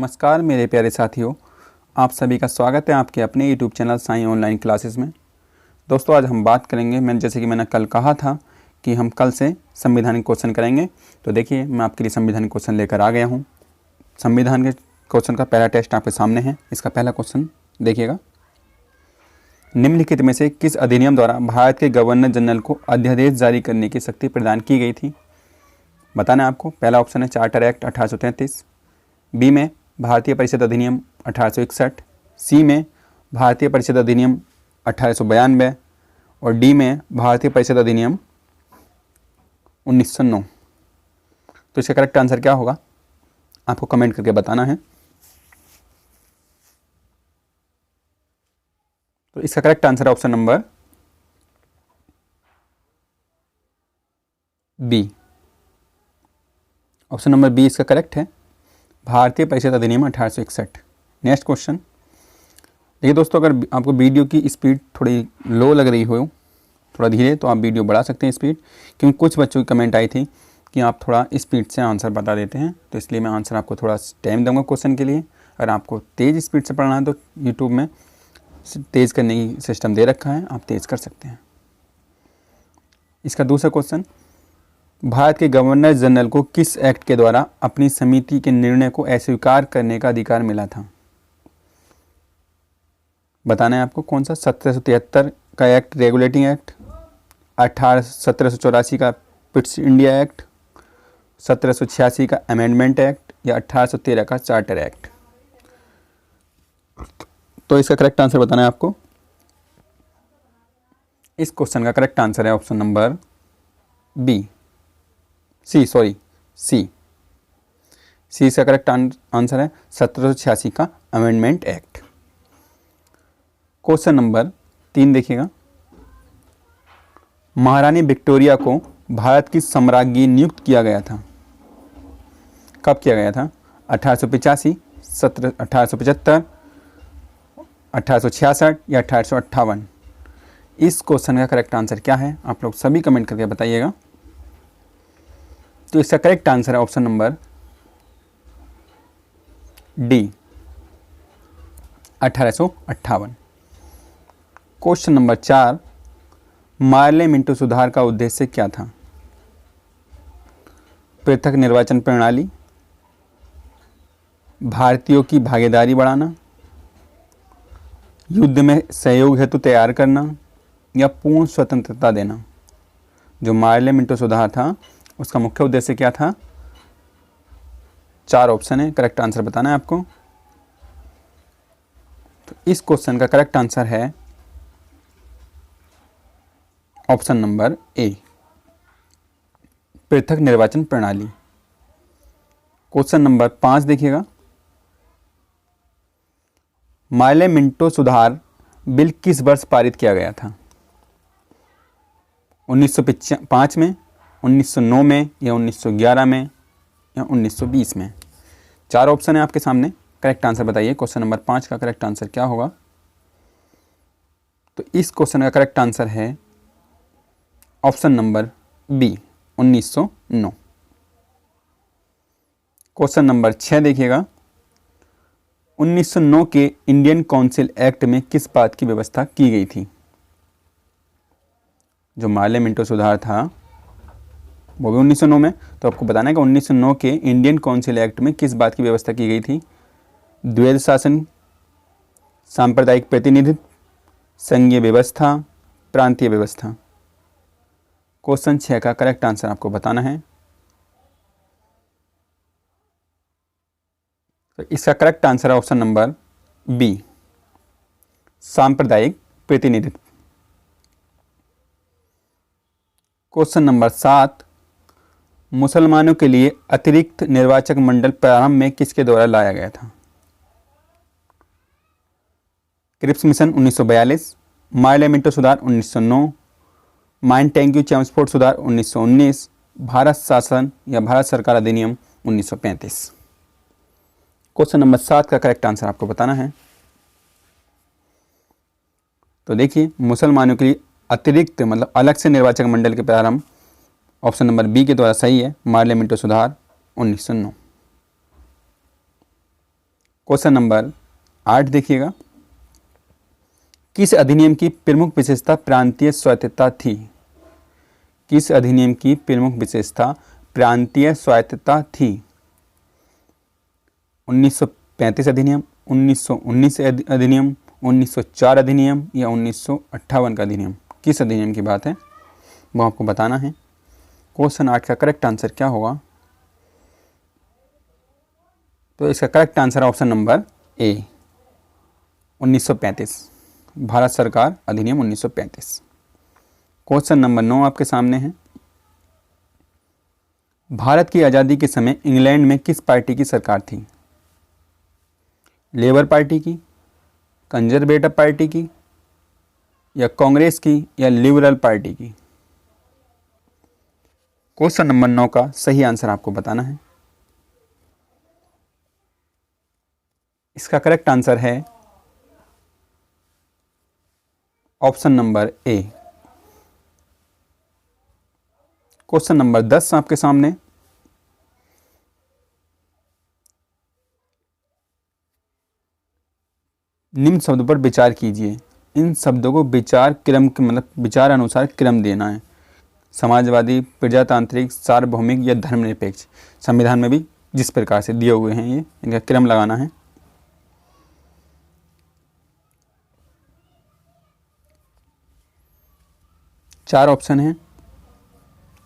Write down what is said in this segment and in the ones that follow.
नमस्कार मेरे प्यारे साथियों, आप सभी का स्वागत है आपके अपने YouTube channel Sai online classes में। दोस्तों आज हम बात करेंगे, जैसे कि मैंने कल कहा था कि हम कल से संवैधानिक क्वेश्चन करेंगे। तो देखिए मैं आपके लिए संवैधानिक क्वेश्चन लेकर आ गया हूँ। संविधान के क्वेश्चन का पहला टेस्ट आपके सामने है। इसका पहला क्वेश्चन देखिएगा, निम्नलिखित में से किस अधिनियम द्वारा भारत के गवर्नर जनरल को अध्यादेश जारी करने की शक्ति प्रदान की गई थी? बताना है आपको। पहला ऑप्शन है चार्टर एक्ट 1833, बी में भारतीय परिषद अधिनियम 1861, सी में भारतीय परिषद अधिनियम 1892 और डी में भारतीय परिषद अधिनियम 1909। तो इसका करेक्ट आंसर क्या होगा आपको कमेंट करके बताना है। तो इसका करेक्ट आंसर है option number B. Option number B इसका करेक्ट है, भारतीय परिषद अधिनियम 1861। नेक्स्ट क्वेश्चन देखिए दोस्तों, अगर आपको वीडियो की स्पीड थोड़ी लो लग रही हो, थोड़ा धीरे, तो आप वीडियो बढ़ा सकते हैं स्पीड, क्योंकि कुछ बच्चों की कमेंट आई थी कि आप थोड़ा स्पीड से आंसर बता देते हैं। तो इसलिए मैं आंसर आपको थोड़ा टाइम दूंगा क्वेश्चन के लिए। अगर आपको तेज़ स्पीड से पढ़ना है तो यूट्यूब में तेज़ करने की सिस्टम दे रखा है, आप तेज़ कर सकते हैं। इसका दूसरा क्वेश्चन, भारत के गवर्नर जनरल को किस एक्ट के द्वारा अपनी समिति के निर्णय को अस्वीकार करने का अधिकार मिला था? बताना है आपको कौन सा। 1773 का एक्ट रेगुलेटिंग एक्ट, 1784 का पिट्स इंडिया एक्ट, 1786 का अमेंडमेंट एक्ट या 1813 का चार्टर एक्ट। तो इसका करेक्ट आंसर बताना है आपको। इस क्वेश्चन का करेक्ट आंसर है ऑप्शन नंबर बी, सी इसका करेक्ट आंसर है 1786 का अमेंडमेंट एक्ट। क्वेश्चन नंबर 3 देखिएगा, महारानी विक्टोरिया को भारत की सम्राज्ञी नियुक्त किया गया था, कब किया गया था? 1885, 1875, 1866 या 1858? इस क्वेश्चन का करेक्ट आंसर क्या है आप लोग सभी कमेंट करके बताइएगा। तो इसका करेक्ट आंसर है option number D, 1858। Question number 4, Morley Minto सुधार का उद्देश्य क्या था? पृथक निर्वाचन प्रणाली, भारतीयों की भागीदारी बढ़ाना, युद्ध में सहयोग हेतु तैयार करना या पूर्ण स्वतंत्रता देना? जो मार्ले मिंटो सुधार था उसका मुख्य उद्देश्य क्या था? 4 ऑप्शन है, करेक्ट आंसर बताना है आपको। तो इस क्वेश्चन का करेक्ट आंसर है ऑप्शन नंबर ए, पृथक निर्वाचन प्रणाली। क्वेश्चन नंबर 5 देखिएगा, मार्ले मिंटो सुधार बिल किस वर्ष पारित किया गया था? 1905 में, 1909 में या 1911 में या 1920 में? 4 ऑप्शन है आपके सामने, करेक्ट आंसर बताइए। क्वेश्चन नंबर 5 का करेक्ट आंसर क्या होगा? तो इस क्वेश्चन का करेक्ट आंसर है option number B, 1909। Question number 6 देखिएगा, 1909 के इंडियन काउंसिल एक्ट में किस बात की व्यवस्था की गई थी? जो मार्ले मिंटो सुधार था वो भी 1909 में, तो आपको बताना है कि 1909 के इंडियन काउंसिल एक्ट में किस बात की व्यवस्था की गई थी? द्वैध शासन, सांप्रदायिक प्रतिनिधित्व, संघीय व्यवस्था, प्रांतीय व्यवस्था? क्वेश्चन 6 का करेक्ट आंसर आपको बताना है। तो इसका करेक्ट आंसर है ऑप्शन नंबर बी, सांप्रदायिक प्रतिनिधित्व। क्वेश्चन नंबर 7, मुसलमानों के लिए अतिरिक्त निर्वाचक मंडल प्रारंभ में किसके द्वारा लाया गया था? क्रिप्स मिशन 1942, मार्ले मिंटो सुधार 1909, माइनटेग्यू चेम्सफोर्ड सुधार 1919, भारत शासन या भारत सरकार अधिनियम 1935? क्वेश्चन नंबर 7 का करेक्ट आंसर आपको बताना है। तो देखिए, मुसलमानों के लिए अतिरिक्त मतलब अलग से निर्वाचक मंडल के प्रारंभ ऑप्शन नंबर बी के द्वारा सही है, मार्ले मिंटो सुधार 1909। क्वेश्चन नंबर 8 देखिएगा, किस अधिनियम की प्रमुख विशेषता प्रांतीय स्वायत्तता थी? किस अधिनियम की प्रमुख विशेषता प्रांतीय स्वायत्तता थी? 1935 अधिनियम, 1919 अधिनियम, 1904 अधिनियम या 1958 का अधिनियम? किस अधिनियम की बात है वो आपको बताना है। क्वेश्चन 8 का करेक्ट आंसर क्या होगा? तो इसका करेक्ट आंसर ऑप्शन नंबर ए, 1935, भारत सरकार अधिनियम 1935। क्वेश्चन नंबर 9 आपके सामने है, भारत की आज़ादी के समय इंग्लैंड में किस पार्टी की सरकार थी? लेबर पार्टी की, कंजर्वेटिव पार्टी की या कांग्रेस की या लिबरल पार्टी की? क्वेश्चन नंबर 9 का सही आंसर आपको बताना है। इसका करेक्ट आंसर है ऑप्शन नंबर ए। क्वेश्चन नंबर 10 आपके सामने, निम्न शब्दों पर विचार कीजिए। इन शब्दों को विचार क्रम के मतलब विचार अनुसार क्रम देना है। समाजवादी, प्रजातांत्रिक, सार्वभौमिक या धर्मनिरपेक्ष। संविधान में भी जिस प्रकार से दिए हुए हैं ये, इनका क्रम लगाना है। चार ऑप्शन हैं,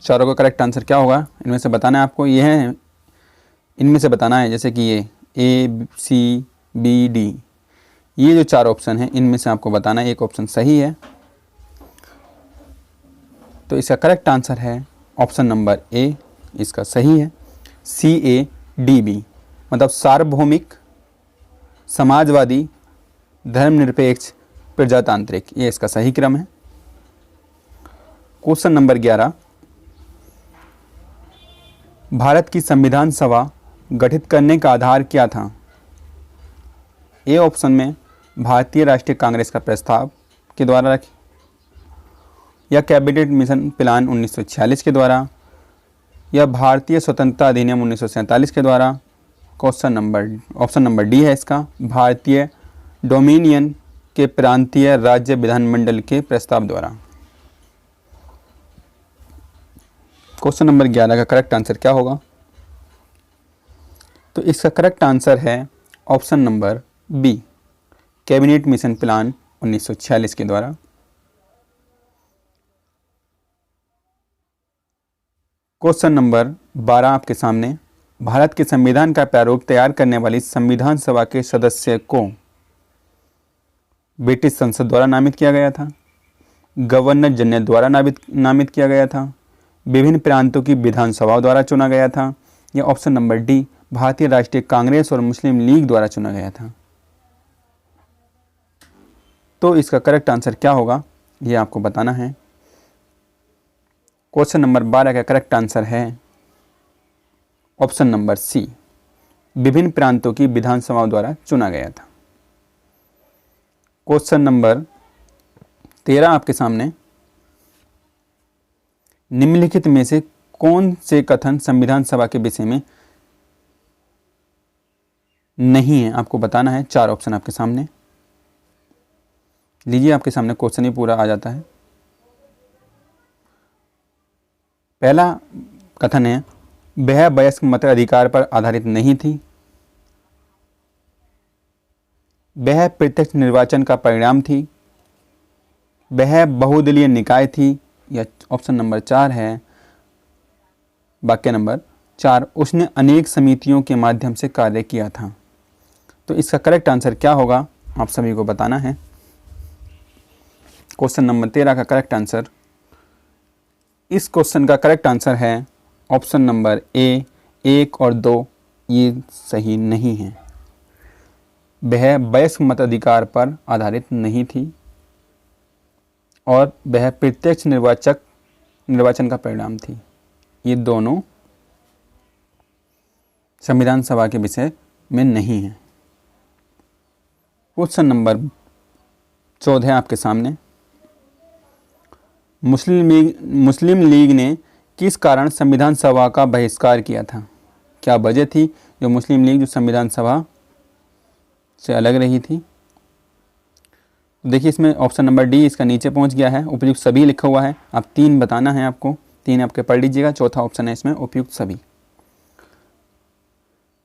चारों का करेक्ट आंसर क्या होगा इनमें से बताना है आपको। ये है, इनमें से बताना है, जैसे कि ये ए सी बी डी, ये जो चार ऑप्शन हैं इनमें से आपको बताना है एक ऑप्शन सही है। तो इसका करेक्ट आंसर है ऑप्शन नंबर ए, इसका सही है CADB, मतलब सार्वभौमिक, समाजवादी, धर्मनिरपेक्ष, प्रजातांत्रिक, ये इसका सही क्रम है। क्वेश्चन नंबर 11, भारत की संविधान सभा गठित करने का आधार क्या था? ए ऑप्शन में भारतीय राष्ट्रीय कांग्रेस का प्रस्ताव के द्वारा रखी, या कैबिनेट मिशन प्लान 1946 के द्वारा, या भारतीय स्वतंत्रता अधिनियम 1947 के द्वारा। ऑप्शन नंबर डी है इसका, भारतीय डोमिनियन के प्रांतीय राज्य विधानमंडल के प्रस्ताव द्वारा। क्वेश्चन नंबर 11 का करेक्ट आंसर क्या होगा? तो इसका करेक्ट आंसर है option number B, cabinet mission plan 1946 के द्वारा। क्वेश्चन नंबर 12 आपके सामने, भारत के संविधान का प्रारूप तैयार करने वाली संविधान सभा के सदस्य को ब्रिटिश संसद द्वारा नामित किया गया था, गवर्नर जनरल द्वारा नामित किया गया था, विभिन्न प्रांतों की विधानसभाओं द्वारा चुना गया था, या ऑप्शन नंबर डी, भारतीय राष्ट्रीय कांग्रेस और मुस्लिम लीग द्वारा चुना गया था? तो इसका करेक्ट आंसर क्या होगा ये आपको बताना है। क्वेश्चन नंबर 12 का करेक्ट आंसर है ऑप्शन नंबर सी, विभिन्न प्रांतों की विधानसभाओं द्वारा चुना गया था। क्वेश्चन नंबर 13 आपके सामने, निम्नलिखित में से कौन से कथन संविधान सभा के विषय में नहीं है, आपको बताना है। चार ऑप्शन आपके सामने लीजिए, आपके सामने क्वेश्चन ही पूरा आ जाता है। पहला कथन है, वह वयस्क मताधिकार पर आधारित नहीं थी, वह प्रत्यक्ष निर्वाचन का परिणाम थी, वह बहुदलीय निकाय थी, या ऑप्शन नंबर 4 है, वाक्य नंबर 4, उसने अनेक समितियों के माध्यम से कार्य किया था। तो इसका करेक्ट आंसर क्या होगा आप सभी को बताना है। क्वेश्चन नंबर 13 का करेक्ट आंसर, इस क्वेश्चन का करेक्ट आंसर है ऑप्शन नंबर ए, 1 और 2, ये सही नहीं है। वह वयस्क मताधिकार पर आधारित नहीं थी और वह प्रत्यक्ष निर्वाचन का परिणाम थी, ये दोनों संविधान सभा के विषय में नहीं है। क्वेश्चन नंबर 14 आपके सामने, मुस्लिम लीग ने किस कारण संविधान सभा का बहिष्कार किया था? क्या वजह थी जो मुस्लिम लीग जो संविधान सभा से अलग रही थी। देखिए इसमें ऑप्शन नंबर डी इसका नीचे पहुंच गया है, उपयुक्त सभी लिखा हुआ है। अब 3 बताना है आपको, 3 आपके पढ़ लीजिएगा। चौथा ऑप्शन है इसमें उपयुक्त सभी।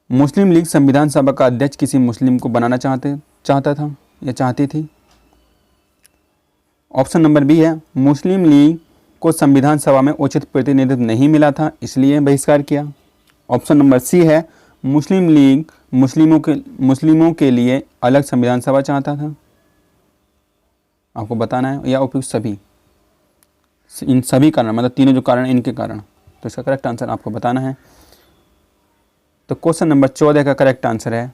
मुस्लिम लीग संविधान सभा का अध्यक्ष किसी मुस्लिम को बनाना चाहता था या चाहती थी। ऑप्शन नंबर बी है मुस्लिम लीग को संविधान सभा में उचित प्रतिनिधित्व नहीं मिला था, इसलिए बहिष्कार किया। ऑप्शन नंबर सी है मुस्लिम लीग मुस्लिमों के लिए अलग संविधान सभा चाहता था। आपको बताना है, या उपयुक्त सभी। इन सभी कारण, मतलब तीनों जो कारण इनके कारण। तो इसका करेक्ट आंसर आपको बताना है। तो क्वेश्चन नंबर 14 का करेक्ट आंसर है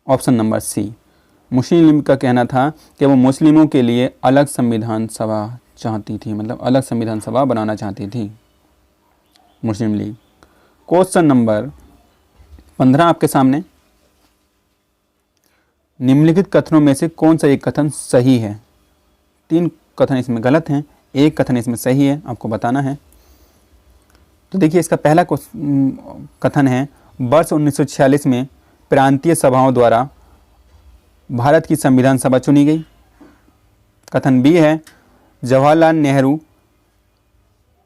ऑप्शन नंबर सी। मुस्लिम लीग का कहना था कि वो मुस्लिमों के लिए अलग संविधान सभा चाहती थी, मतलब अलग संविधान सभा बनाना चाहती थी मुस्लिम लीग। क्वेश्चन नंबर 15 आपके सामने। निम्नलिखित कथनों में से कौन सा एक कथन सही है? 3 कथन इसमें गलत हैं, एक कथन इसमें सही है, आपको बताना है। तो देखिए इसका पहला कथन है वर्ष 1946 में प्रांतीय सभाओं द्वारा भारत की संविधान सभा चुनी गई। कथन बी है जवाहरलाल नेहरू,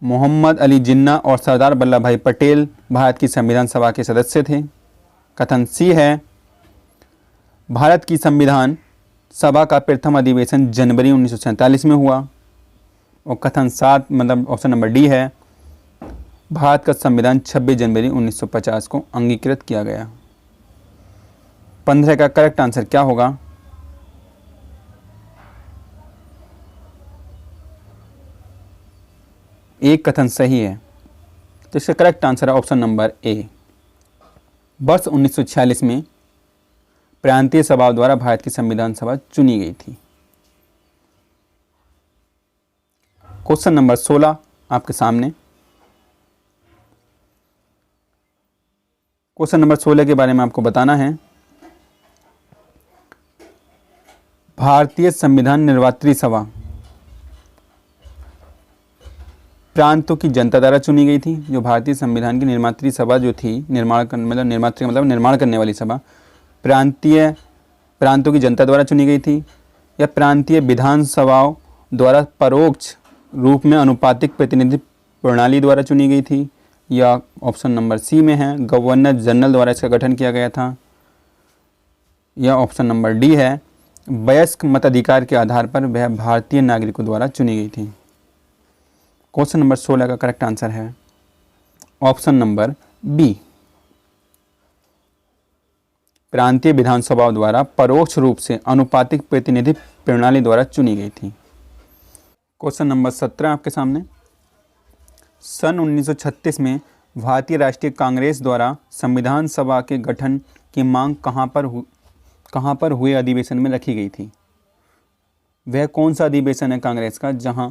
मोहम्मद अली जिन्ना और सरदार वल्लभ भाई पटेल भारत की संविधान सभा के सदस्य थे। कथन सी है भारत की संविधान सभा का प्रथम अधिवेशन जनवरी 1947 में हुआ। और कथन 7 मतलब ऑप्शन नंबर डी है भारत का संविधान 26 जनवरी 1950 को अंगीकृत किया गया। 15 का करेक्ट आंसर क्या होगा? एक कथन सही है, तो इसका करेक्ट आंसर है ऑप्शन नंबर ए। वर्ष 1946 में प्रांतीय सभा द्वारा भारत की संविधान सभा चुनी गई थी। क्वेश्चन नंबर 16 आपके सामने। क्वेश्चन नंबर 16 के बारे में आपको बताना है। भारतीय संविधान निर्मात्री सभा प्रांतों की जनता द्वारा चुनी गई थी। जो भारतीय संविधान की निर्मात्री सभा जो थी, निर्माण करने वाली सभा प्रांतों की जनता द्वारा चुनी गई थी, या प्रांतीय विधानसभाओं द्वारा परोक्ष रूप में अनुपातिक प्रतिनिधि प्रणाली द्वारा चुनी गई थी, या ऑप्शन नंबर सी में है गवर्नर जनरल द्वारा इसका गठन किया गया था, या ऑप्शन नंबर डी है वयस्क मताधिकार के आधार पर वह भारतीय नागरिकों द्वारा चुनी गई थी। क्वेश्चन नंबर 16 का करेक्ट आंसर है ऑप्शन नंबर बी, प्रांतीय विधानसभाओं द्वारा परोक्ष रूप से अनुपातिक प्रतिनिधि प्रणाली द्वारा चुनी गई थी। क्वेश्चन नंबर 17 आपके सामने। सन 1936 में भारतीय राष्ट्रीय कांग्रेस द्वारा संविधान सभा के गठन की मांग कहाँ पर हुए अधिवेशन में रखी गई थी? वह कौन सा अधिवेशन है कांग्रेस का जहां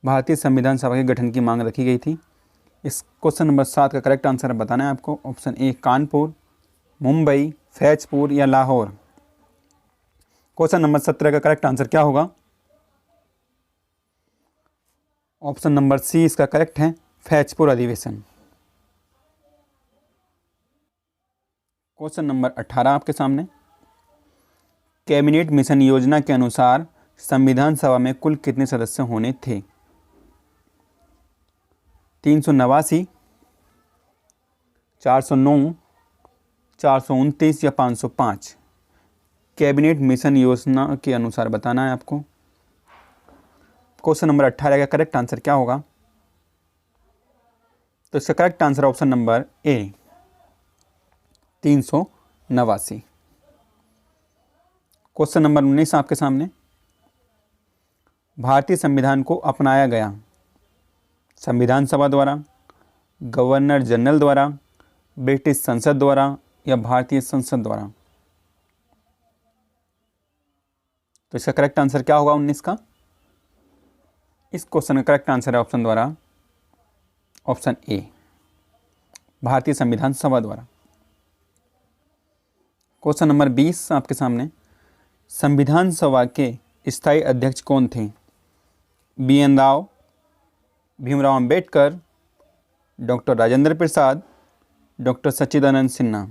भारतीय संविधान सभा के गठन की मांग रखी गई थी? इस क्वेश्चन नंबर 7 का करेक्ट आंसर बताना है आपको। ऑप्शन ए कानपुर, मुंबई, फैजपुर या लाहौर। क्वेश्चन नंबर 17 का करेक्ट आंसर क्या होगा? ऑप्शन नंबर सी इसका करेक्ट है, फैजपुर अधिवेशन। क्वेश्चन नंबर 18 आपके सामने। कैबिनेट मिशन योजना के अनुसार संविधान सभा में कुल कितने सदस्य होने थे? 389, 409, 429 या 505। कैबिनेट मिशन योजना के अनुसार बताना है आपको। क्वेश्चन नंबर 18 का करेक्ट आंसर क्या होगा? तो इसका करेक्ट आंसर ऑप्शन नंबर ए 389। क्वेश्चन नंबर 19 आपके सामने। भारतीय संविधान को अपनाया गया संविधान सभा द्वारा, गवर्नर जनरल द्वारा, ब्रिटिश संसद द्वारा या भारतीय संसद द्वारा? तो इसका करेक्ट आंसर क्या होगा 19 का? इस क्वेश्चन का करेक्ट आंसर है ऑप्शन द्वारा, ऑप्शन ए भारतीय संविधान सभा द्वारा। क्वेश्चन नंबर 20 आपके सामने। संविधान सभा के स्थायी अध्यक्ष कौन थे? BN Rao, Bhimrao Ambedkar, doctor Rajendra Prasad, doctor सच्चिदानंद सिन्हा।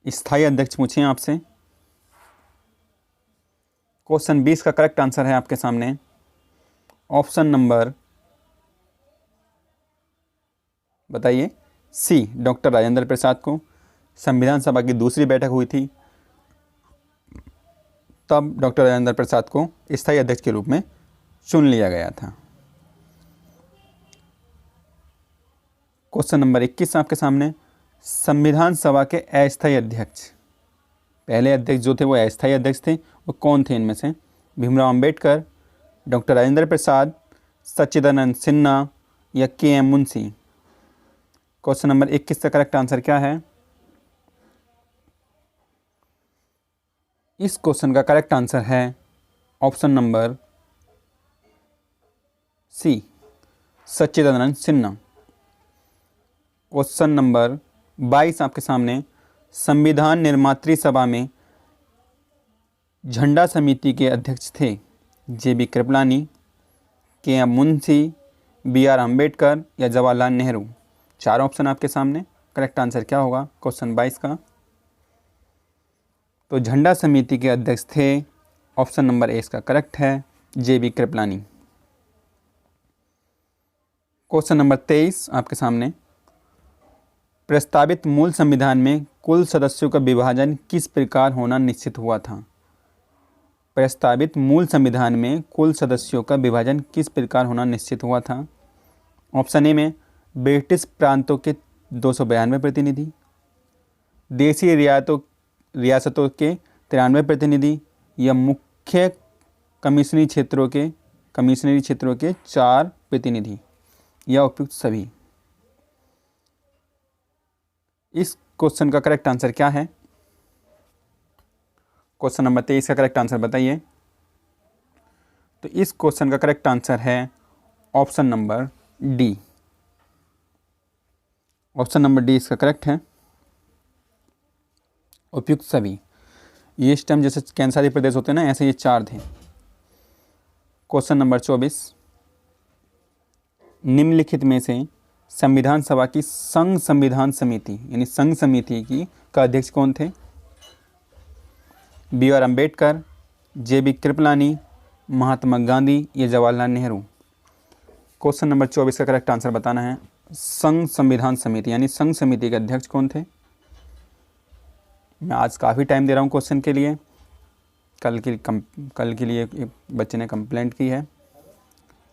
स्थायी अध्यक्ष पूछे आपसे। क्वेश्चन 20 का करेक्ट आंसर है आपके सामने ऑप्शन नंबर, बताइए, सी, डॉक्टर राजेंद्र प्रसाद को संविधान सभा की दूसरी बैठक हुई थी, तब डॉक्टर राजेंद्र प्रसाद को स्थायी अध्यक्ष के रूप में चुन लिया गया था। क्वेश्चन नंबर 21 आपके सामने, संविधान सभा के अस्थायी अध्यक्ष, पहले अध्यक्ष जो थे वो अस्थायी अध्यक्ष थे, वो कौन थे इनमें से? भीमराव अंबेडकर, डॉक्टर राजेंद्र प्रसाद, सच्चिदानंद सिन्हा या के.एम. मुंशी। क्वेश्चन नंबर 21 का करेक्ट आंसर क्या है? इस क्वेश्चन का करेक्ट आंसर है ऑप्शन नंबर सी, सच्चिदानंद सिन्हा। क्वेश्चन नंबर 22 आपके सामने, संविधान निर्मात्री सभा में झंडा समिति के अध्यक्ष थे J B. Kripalani, K M. Munshi, B R. Ambedkar या जवाहरलाल नेहरू। चार ऑप्शन आपके सामने, करेक्ट आंसर क्या होगा क्वेश्चन 22 का? तो झंडा समिति के अध्यक्ष थे, ऑप्शन नंबर ए इसका करेक्ट है, जे.बी. कृपलानी। क्वेश्चन नंबर 23 आपके सामने, प्रस्तावित मूल संविधान में कुल सदस्यों का विभाजन किस प्रकार होना निश्चित हुआ था? प्रस्तावित मूल संविधान में कुल सदस्यों का विभाजन किस प्रकार होना निश्चित हुआ था? ऑप्शन ए में ब्रिटिश प्रांतों के 292 प्रतिनिधि, देशी रियासतों के 93 प्रतिनिधि या मुख्य कमिश्नरी क्षेत्रों के 4 प्रतिनिधि या उपयुक्त सभी। इस क्वेश्चन का करेक्ट आंसर क्या है? क्वेश्चन नंबर 23 का करेक्ट आंसर बताइए। तो इस क्वेश्चन का करेक्ट आंसर है option number D. Option number D इसका करेक्ट है, उपयुक्त सभी। ये इस टाइम जैसे कैंसारी प्रदेश होते हैं ना, ऐसे ये 4 थे। क्वेश्चन नंबर 24, निम्नलिखित में से संविधान सभा की संघ संविधान समिति यानी संघ समिति की का अध्यक्ष कौन थे? बी.आर. अम्बेडकर, जे.बी. कृपलानी, महात्मा गांधी या जवाहरलाल नेहरू। क्वेश्चन नंबर 24 का करेक्ट आंसर बताना है। संघ संविधान समिति यानी संघ समिति के अध्यक्ष कौन थे? मैं आज काफ़ी टाइम दे रहा हूँ क्वेश्चन के लिए। कल के लिए एक बच्चे ने कंप्लेंट की है,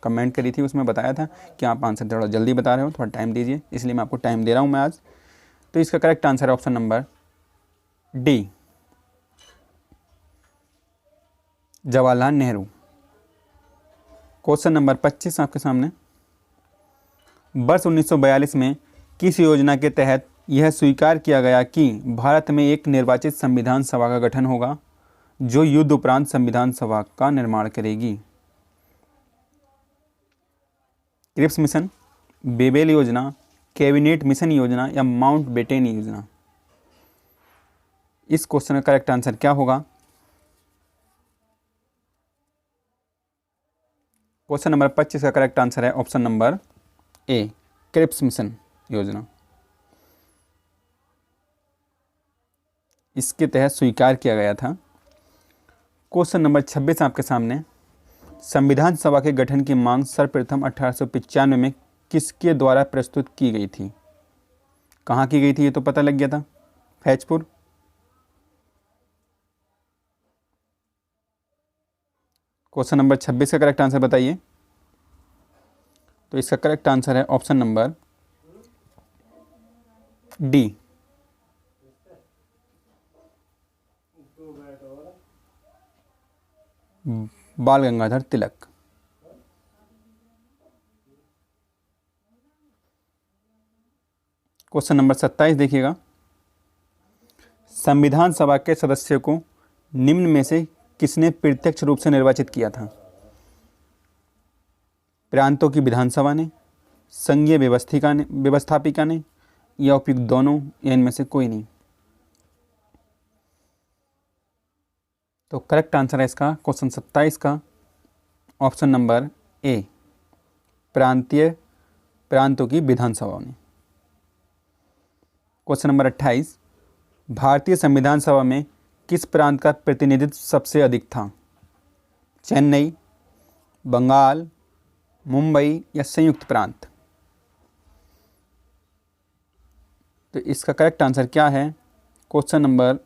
कमेंट करी थी, उसमें बताया था कि आप आंसर थोड़ा जल्दी बता रहे हो, थोड़ा टाइम दीजिए, इसलिए मैं आपको टाइम दे रहा हूँ मैं आज। तो इसका करेक्ट आंसर है option number D, Jawaharlal Nehru. Question number 25 आपके सामने, वर्ष 1942 में किस योजना के तहत यह स्वीकार किया गया कि भारत में एक निर्वाचित संविधान सभा का गठन होगा जो युद्ध उपरांत संविधान सभा का निर्माण करेगी? क्रिप्स मिशन, बेबेल योजना, कैबिनेट मिशन योजना या माउंट बेटेन योजना। इस क्वेश्चन का करेक्ट आंसर क्या होगा? क्वेश्चन नंबर 25 का करेक्ट आंसर है option number A, Cripps mission योजना। इसके तहत स्वीकार किया गया था। क्वेश्चन नंबर 26 आपके सामने, संविधान सभा के गठन की मांग सर्वप्रथम 1895 में किसके द्वारा प्रस्तुत की गई थी? कहाँ की गई थी ये तो पता लग गया था, फैजपुर। क्वेश्चन नंबर 26 का करेक्ट आंसर बताइए। तो इसका करेक्ट आंसर है ऑप्शन नंबर डी, बाल गंगाधर तिलक। क्वेश्चन नंबर 27 देखिएगा, संविधान सभा के सदस्यों को निम्न में से किसने प्रत्यक्ष रूप से निर्वाचित किया था? प्रांतों की विधानसभा ने, संघीय व्यवस्थापिका ने या उपयुक्त दोनों या इनमें से कोई नहीं? तो करेक्ट आंसर है इसका क्वेश्चन 27 का ऑप्शन नंबर ए, प्रांतों की विधानसभाओं ने। क्वेश्चन नंबर 28, भारतीय संविधान सभा में किस प्रांत का प्रतिनिधित्व सबसे अधिक था? चेन्नई, बंगाल, मुंबई या संयुक्त प्रांत? तो इसका करेक्ट आंसर क्या है? क्वेश्चन नंबर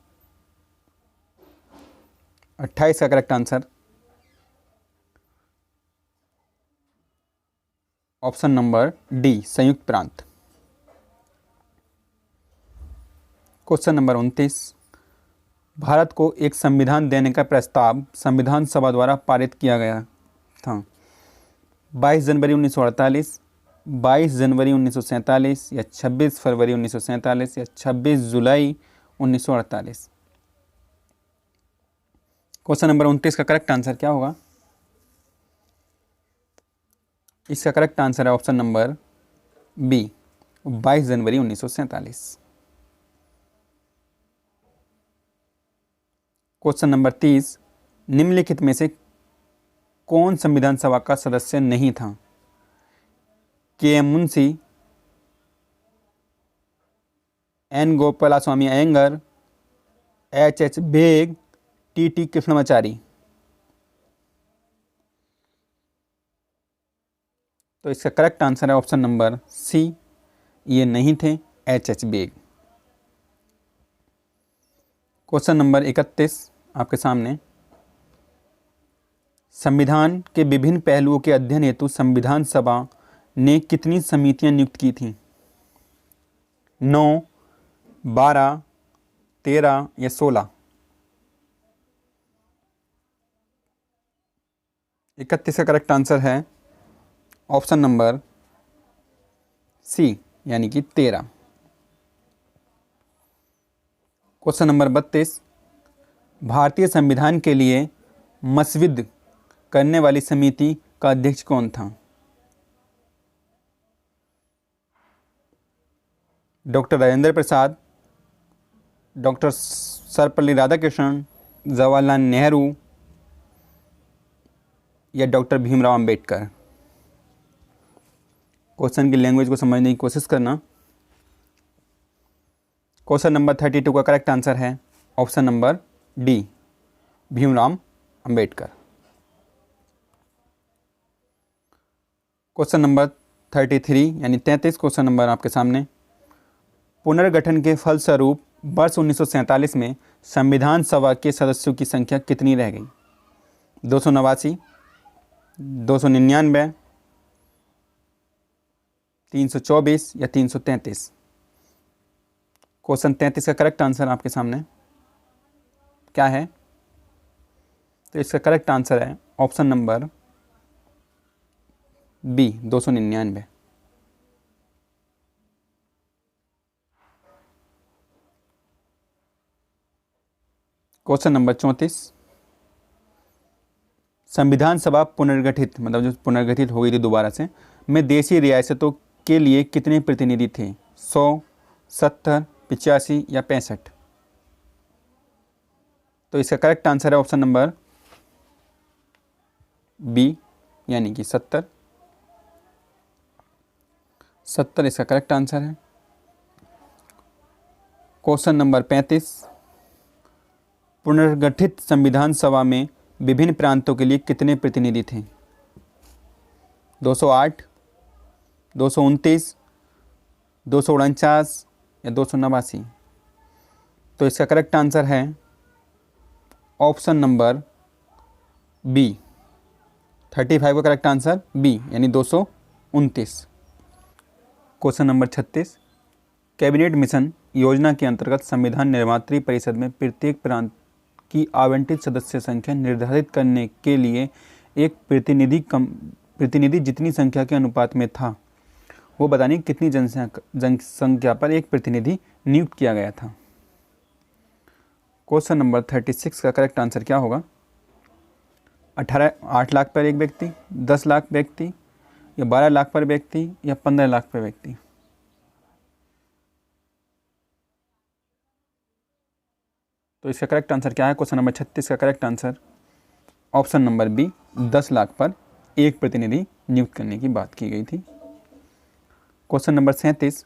28 का correct answer option number D, संयुक्त प्रांत। क्वेश्चन नंबर 29, भारत को एक संविधान देने का प्रस्ताव संविधान सभा द्वारा पारित किया गया था। 22 जनवरी 1948, 22 जनवरी 1947 या 26 फरवरी 1947 या 26 जुलाई 1948? क्वेश्चन नंबर 29 का करेक्ट आंसर क्या होगा? इसका करेक्ट आंसर है ऑप्शन नंबर बी, 22 जनवरी 1947। क्वेश्चन नंबर 30, निम्नलिखित में से कौन संविधान सभा का सदस्य नहीं था? K M Munshi, N Gopalaswamy Ayyangar, H H Baig, T T Krishnamachari? तो इसका करेक्ट आंसर है ऑप्शन नंबर सी, ये नहीं थे, H H Baig. Question number 31 आपके सामने, संविधान के विभिन्न पहलुओं के अध्ययन हेतु संविधान सभा ने कितनी समितियां नियुक्त की थीं? 9, 12, 13 या 16? 31 का करेक्ट आंसर है ऑप्शन नंबर सी, यानी कि 13। क्वेश्चन नंबर 32, भारतीय संविधान के लिए मसविद करने वाली समिति का अध्यक्ष कौन था? डॉक्टर राजेंद्र प्रसाद, डॉक्टर सर्वपल्ली राधाकृष्णन, जवाहरलाल नेहरू या डॉक्टर भीमराव अंबेडकर? क्वेश्चन की लैंग्वेज को समझने की कोशिश करना। क्वेश्चन नंबर 32 का करेक्ट आंसर है option number D, Bhimrao Ambedkar. Question number 33 यानी 33 क्वेश्चन नंबर आपके सामने, पुनर्गठन के फलस्वरूप वर्ष 1947 में संविधान सभा के सदस्यों की संख्या कितनी रह गई? 289, 299, 324 या 333? क्वेश्चन 33 का करेक्ट आंसर आपके सामने क्या है? तो इसका करेक्ट आंसर है option number B, 299। Question number 34, संविधान सभा पुनर्गठित, मतलब जो पुनर्गठित हो गई थी दोबारा से, में देशी रियासतों के लिए कितने प्रतिनिधि थे? 100, 70, 85 या 65? तो इसका करेक्ट आंसर है ऑप्शन नंबर बी, यानी कि 70। 70 इसका करेक्ट आंसर है। क्वेश्चन नंबर 35, पुनर्गठित संविधान सभा में विभिन्न प्रांतों के लिए कितने प्रतिनिधि थे? 208, 229, 249 या 289? तो इसका करेक्ट आंसर है ऑप्शन नंबर बी, 35 का करेक्ट आंसर बी, यानी 229। क्वेश्चन नंबर 36, कैबिनेट मिशन योजना के अंतर्गत संविधान निर्मात्री परिषद में प्रत्येक प्रांत की आवंटित सदस्य संख्या निर्धारित करने के लिए एक प्रतिनिधि जितनी संख्या के अनुपात में था, वो बताने कितनी जनसंख्या पर एक प्रतिनिधि नियुक्त किया गया था? क्वेश्चन नंबर 36 का करेक्ट आंसर क्या होगा? 8 लाख पर एक व्यक्ति, 10 लाख व्यक्ति या 12 लाख पर व्यक्ति या 15 लाख पर व्यक्ति? तो इसका करेक्ट आंसर क्या है? क्वेश्चन नंबर 36 का correct answer option number B, 10 lakh पर एक प्रतिनिधि नियुक्त करने की बात की गई थी। क्वेश्चन नंबर 37,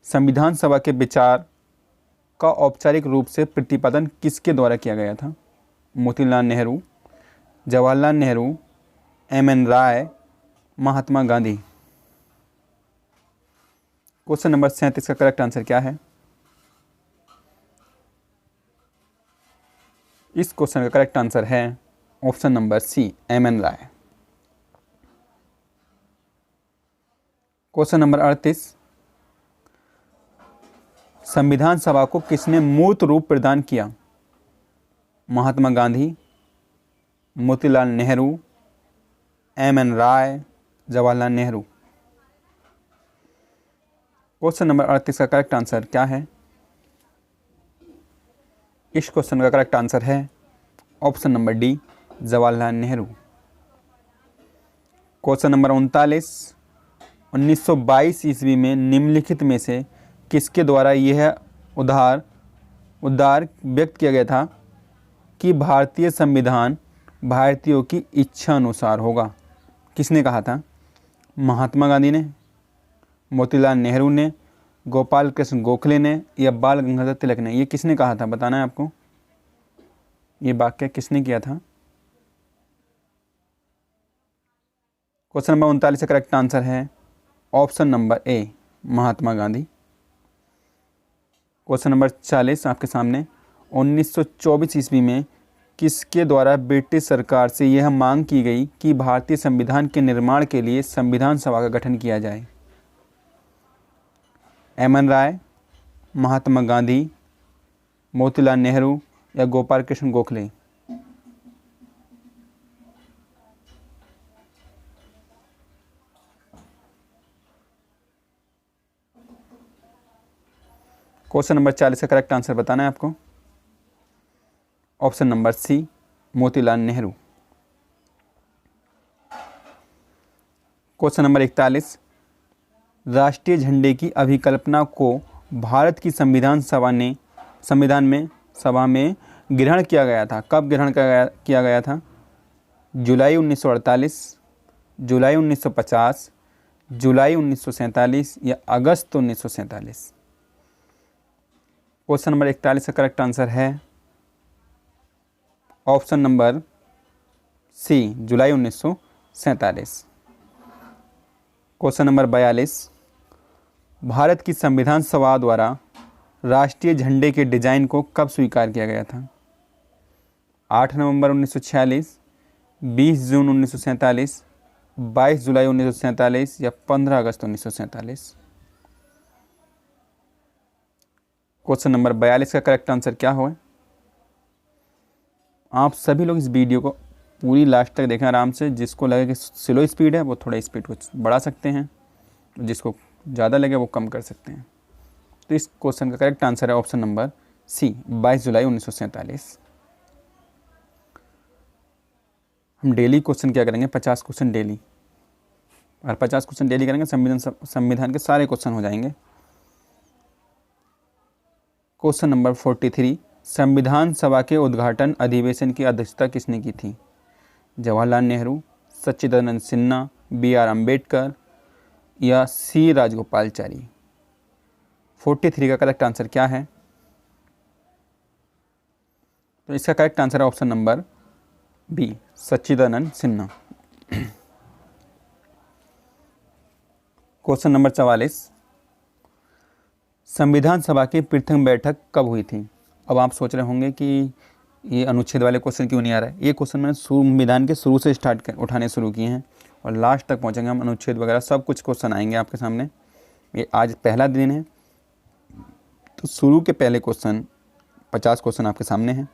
संविधान सभा के विचार का औपचारिक रूप से प्रतिपादन किसके द्वारा किया गया था? Motilal Nehru, Jawaharlal Nehru, M.N.. Roy, Mahatma Gandhi. Question number 37 का करेक्ट आंसर क्या है? इस क्वेश्चन का करेक्ट आंसर है ऑप्शन नंबर सी, एम.एन. राय। क्वेश्चन नंबर 38, संविधान सभा को किसने मूर्त रूप प्रदान किया? महात्मा गांधी, मोतीलाल नेहरू, एम.एन. राय, जवाहरलाल नेहरू। क्वेश्चन नंबर 38 का करेक्ट आंसर क्या है? इस क्वेश्चन का करेक्ट आंसर है option number D, Jawaharlal Nehru. Question number 39, 1922 ईस्वी में निम्नलिखित में से किसके द्वारा यह उद्गार व्यक्त किया गया था कि भारतीय संविधान भारतीयों की इच्छा अनुसार होगा? किसने कहा था? महात्मा गांधी ने, मोतीलाल नेहरू ने, गोपाल कृष्ण गोखले ने या बाल गंगाधर तिलक ने? ये किसने कहा था, बताना है आपको। ये वाक्य किसने किया था? क्वेश्चन नंबर 39 का करेक्ट आंसर है ऑप्शन नंबर ए, महात्मा गांधी। क्वेश्चन नंबर 40 आपके सामने, 1924 ईस्वी में किसके द्वारा ब्रिटिश सरकार से यह मांग की गई कि भारतीय संविधान के निर्माण के लिए संविधान सभा का गठन किया जाए? एम.एन. राय, महात्मा गांधी, मोतीलाल नेहरू या गोपाल कृष्ण गोखले? क्वेश्चन नंबर 40 का करेक्ट आंसर बताना है आपको। Option number C, Motilal Nehru. Question number 41, राष्ट्रीय झंडे की अभिकल्पना को भारत की संविधान सभा में ग्रहण किया गया था। कब ग्रहण किया गया था? जुलाई 1948, जुलाई 1950, जुलाई 1947 या अगस्त 1947? क्वेश्चन नंबर 41 का करेक्ट आंसर है ऑप्शन नंबर सी, जुलाई 1947। क्वेश्चन नंबर 42, भारत की संविधान सभा द्वारा राष्ट्रीय झंडे के डिजाइन को कब स्वीकार किया गया था? 8 नवंबर 1946, 20 जून 1947, 22 जुलाई 1947 या 15 अगस्त 1947? क्वेश्चन नंबर 42 का करेक्ट आंसर क्या हो? आप सभी लोग इस वीडियो को पूरी लास्ट तक देखें आराम से। जिसको लगे कि स्लो स्पीड है वो थोड़ा स्पीड को बढ़ा सकते हैं, जिसको ज़्यादा लगे वो कम कर सकते हैं। तो इस क्वेश्चन का करेक्ट आंसर है ऑप्शन नंबर सी, 22 जुलाई 1947। हम डेली क्वेश्चन क्या करेंगे? 50 क्वेश्चन डेली, और 50 क्वेश्चन डेली करेंगे संविधान के सारे क्वेश्चन हो जाएंगे। क्वेश्चन नंबर 43, संविधान सभा के उद्घाटन अधिवेशन की अध्यक्षता किसने की थी? जवाहरलाल नेहरू, सच्चिदानंद सिन्हा, बी.आर. अम्बेडकर या सी. राजगोपालचारी? 43 का करेक्ट आंसर क्या है? तो इसका करेक्ट आंसर है ऑप्शन नंबर बी, सच्चिदानंद सिन्हा। क्वेश्चन नंबर 44, संविधान सभा की प्रथम बैठक कब हुई थी? अब आप सोच रहे होंगे कि ये अनुच्छेद वाले क्वेश्चन क्यों नहीं आ रहा है। ये क्वेश्चन मैंने संविधान के शुरू से उठाने शुरू किए हैं और लास्ट तक पहुंचेंगे हम। अनुच्छेद वगैरह सब कुछ क्वेश्चन आएंगे आपके सामने। ये आज पहला दिन है तो शुरू के पहले क्वेश्चन 50 क्वेश्चन आपके सामने हैं,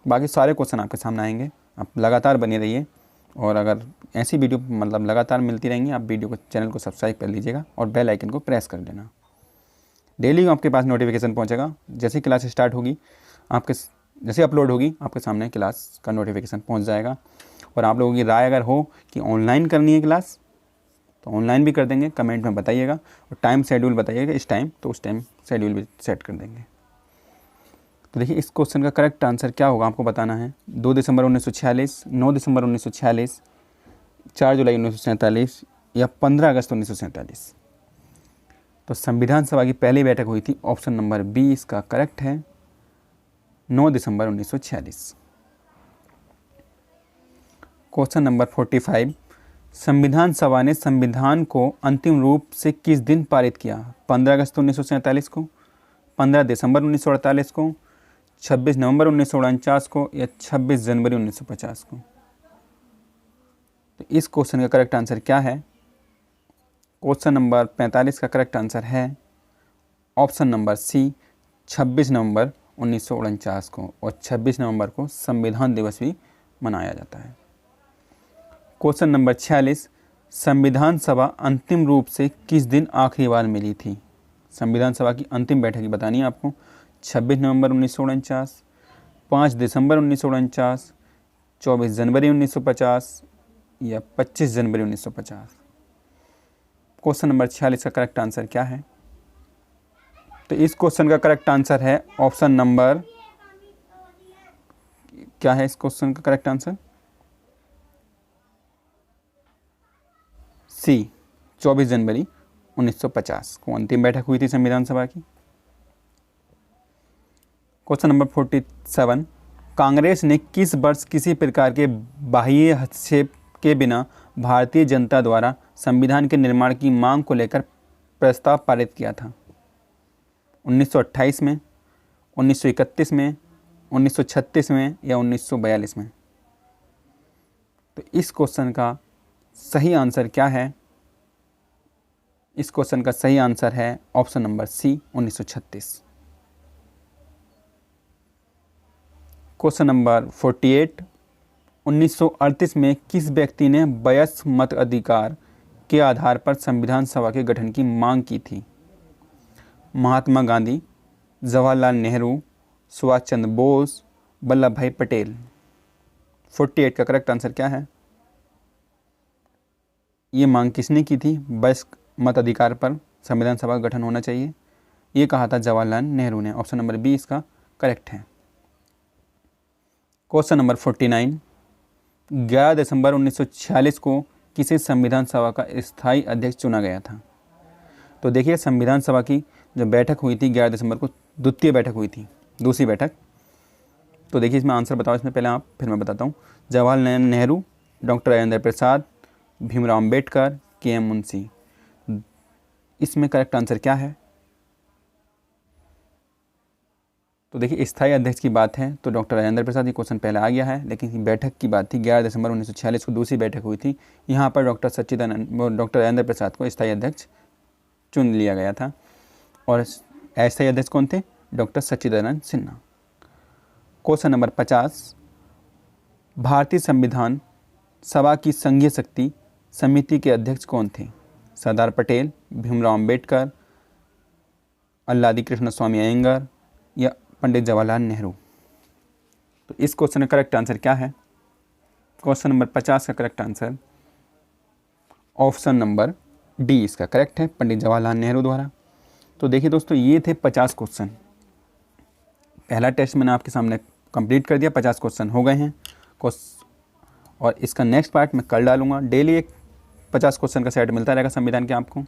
बाकी सारे क्वेश्चन आपके सामने आएंगे। आप लगातार बने रहिए और अगर ऐसी वीडियो मतलब लगातार मिलती रहेंगी, आप वीडियो को चैनल को सब्सक्राइब कर लीजिएगा और बेल आइकन को प्रेस कर देना। डेली आपके पास नोटिफिकेशन पहुंचेगा। जैसे क्लास स्टार्ट होगी आपके, जैसे अपलोड होगी आपके सामने क्लास का नोटिफिकेशन पहुंच जाएगा। और आप लोगों की राय अगर हो कि ऑनलाइन करनी है क्लास तो ऑनलाइन भी कर देंगे, कमेंट में बताइएगा और टाइम शेड्यूल बताइएगा इस टाइम, तो उस टाइम शेड्यूल भी सेट कर देंगे। तो देखिए इस क्वेश्चन का करेक्ट आंसर क्या होगा आपको बताना है। 2 दिसंबर 1946, 9 दिसंबर 1946, 4 जुलाई 1947 या 15 अगस्त 1947? तो संविधान सभा की पहली बैठक हुई थी, ऑप्शन नंबर बी इसका करेक्ट है, 9 दिसंबर 1946। क्वेश्चन नंबर 45, संविधान सभा ने संविधान को अंतिम रूप से किस दिन पारित किया? 15 अगस्त 1947 को, 15 दिसंबर 1948 को, 26 नवंबर 1949 को या 26 जनवरी 1950 को? तो इस क्वेश्चन का करेक्ट आंसर क्या है? क्वेश्चन नंबर 45 का करेक्ट आंसर है ऑप्शन नंबर सी, 26 नवंबर 1949 को, और 26 नवंबर को संविधान दिवस भी मनाया जाता है। क्वेश्चन नंबर 46, संविधान सभा अंतिम रूप से किस दिन आखिरी बार मिली थी? संविधान सभा की अंतिम बैठक बतानी है आपको। 26 नवंबर 1949, 5 दिसंबर 1949, 24 जनवरी 1950 या 25 जनवरी 1950? क्वेश्चन नंबर 46 का करेक्ट आंसर क्या है? तो इस क्वेश्चन का करेक्ट आंसर है ऑप्शन नंबर, क्या है इस क्वेश्चन का करेक्ट आंसर? सी, 24 जनवरी 1950 को अंतिम बैठक हुई थी संविधान सभा की। क्वेश्चन नंबर 47, कांग्रेस ने किस वर्ष किसी प्रकार के बाह्य हस्तक्षेप के बिना भारतीय जनता द्वारा संविधान के निर्माण की मांग को लेकर प्रस्ताव पारित किया था? 1928 में, 1931 में, 1936 में या 1942 में? तो इस क्वेश्चन का सही आंसर क्या है? इस क्वेश्चन का सही आंसर है option number C, 1936। Question number 48, 1938 में किस व्यक्ति ने वयस्क मत अधिकार के आधार पर संविधान सभा के गठन की मांग की थी? महात्मा गांधी, जवाहरलाल नेहरू, सुभाष चंद्र बोस, वल्लभ भाई पटेल? 48 का करेक्ट आंसर क्या है? ये मांग किसने की थी? वयस्क मत अधिकार पर संविधान सभा का गठन होना चाहिए, ये कहा था जवाहरलाल नेहरू ने। ऑप्शन नंबर बी इसका करेक्ट है। क्वेश्चन नंबर 49, 11 दिसंबर 1946 को किसे संविधान सभा का स्थायी अध्यक्ष चुना गया था? तो देखिए, संविधान सभा की जो बैठक हुई थी 11 दिसंबर को, द्वितीय बैठक हुई थी, दूसरी बैठक। तो देखिए इसमें आंसर बताओ, इसमें पहले आप, फिर मैं बताता हूँ। Jawaharlal Nehru, doctor Rajendra Prasad, Bhimrao Ambedkar, KM. मुंशी? इसमें करेक्ट आंसर क्या है? तो देखिए, स्थायी अध्यक्ष की बात है तो डॉक्टर राजेंद्र प्रसाद, ये क्वेश्चन पहले आ गया है, लेकिन बैठक की बात थी 11 दिसंबर 1946 को दूसरी बैठक हुई थी, यहाँ पर डॉक्टर राजेंद्र प्रसाद को स्थायी अध्यक्ष चुन लिया गया था। और अस्थायी अध्यक्ष कौन थे? डॉक्टर सच्चिदानंद सिन्हा। क्वेश्चन नंबर 50, भारतीय संविधान सभा की संघीय शक्ति समिति के अध्यक्ष कौन थे? सरदार पटेल, भीमराव अम्बेडकर, अल्लादी कृष्ण स्वामी अयंगार या पंडित जवाहरलाल नेहरू? तो इस क्वेश्चन का करेक्ट आंसर क्या है? क्वेश्चन नंबर 50 का correct answer option number D इसका करेक्ट है, पंडित जवाहरलाल नेहरू द्वारा। तो देखिए दोस्तों, ये थे 50 क्वेश्चन। पहला टेस्ट मैंने आपके सामने कंप्लीट कर दिया, 50 क्वेश्चन हो गए हैं। और इसका नेक्स्ट पार्ट मैं कल डालूंगा। डेली एक 50 क्वेश्चन का सेट मिलता रहेगा संविधान के आपको।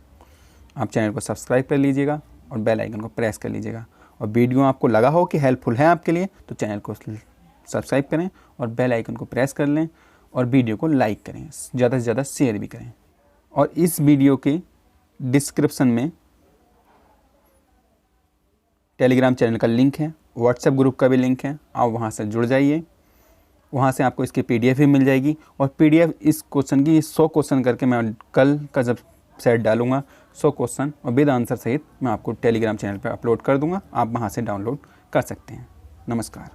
आप चैनल को सब्सक्राइब कर लीजिएगा और बेल आइकन को प्रेस कर लीजिएगा। और वीडियो आपको लगा हो कि हेल्पफुल है आपके लिए तो चैनल को सब्सक्राइब करें और बेल आइकन को प्रेस कर लें और वीडियो को लाइक करें, ज़्यादा से ज़्यादा शेयर भी करें। और इस वीडियो के डिस्क्रिप्शन में टेलीग्राम चैनल का लिंक है, व्हाट्सएप ग्रुप का भी लिंक है, आप वहाँ से जुड़ जाइए। वहाँ से आपको इसकी PDF भी मिल जाएगी। और PDF इस क्वेश्चन की 100 क्वेश्चन करके मैं कल का जब सेट डालूंगा 100 क्वेश्चन और विद आंसर सहित मैं आपको टेलीग्राम चैनल पर अपलोड कर दूंगा, आप वहाँ से डाउनलोड कर सकते हैं। नमस्कार।